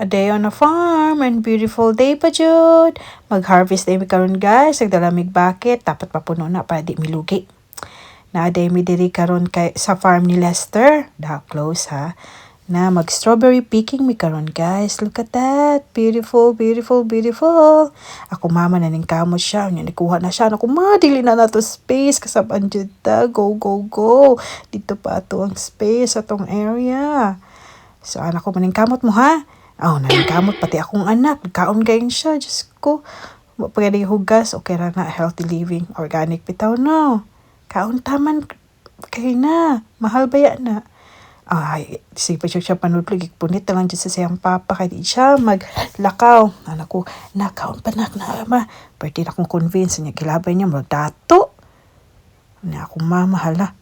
A day on a farm and beautiful day pa jud. Mag-harvest day mi karon guys, nagdala mig bucket, dapat papuno na para di milugi. Naaday mi diri karon kay sa farm ni Lester. Da close ha. Na mag-strawberry picking mi karon guys. Look at that. Beautiful, beautiful, beautiful. Ako mama na ning kamot siya. Nya nikuha na siya. Ako dili na nato space kasaban jud ta. Go, go, go. Dito pa ato ang space atong area. So anak ko maning kamot mo ha. Oh, naningkamot pati akong anak. Kaon gayon siya. Diyos ko. Pwede hugas. Okay na na. Healthy living. Organic bitaw no. Kaon taman. Kaya na. Mahal baya na. Ay, sipa siya panudlog. Ipunit lang dyan sa siyang papa. Kaya di siya maglakaw. Anak ko, nakaon pa na ma. Pwede na akong convince niya. Kilabay niya. Magdato. Na ako mahal na.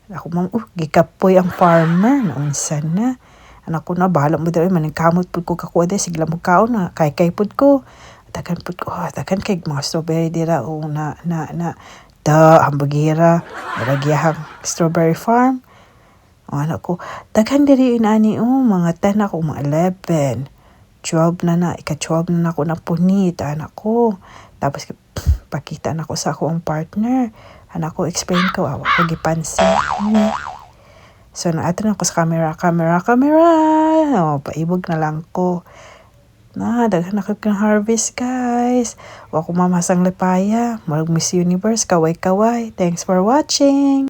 Ako gikapoy ang farmer. Naunsan na. Anak ko na, bahala mo dali, maningkamot po ko kakuha dahil, sigla mo kaon na, kay po ko. Tagan po ko, tagan kay mga strawberry dira, hamburgira, nalagiyahang strawberry farm. Anak ko, tagan diri inani, mga 10 ako, mga 11, 12 na, ika-12 na ako na punit, anak ko. Tapos, pakita na ko sa akong partner. Anak ko, explain ko, awak ko gipansin. So, naato na ako sa camera. Oh, paibog na lang ko. Daghan na ng harvest, guys. O ako mamasang lipaya. Marag Miss Universe, kaway-kaway. Thanks for watching.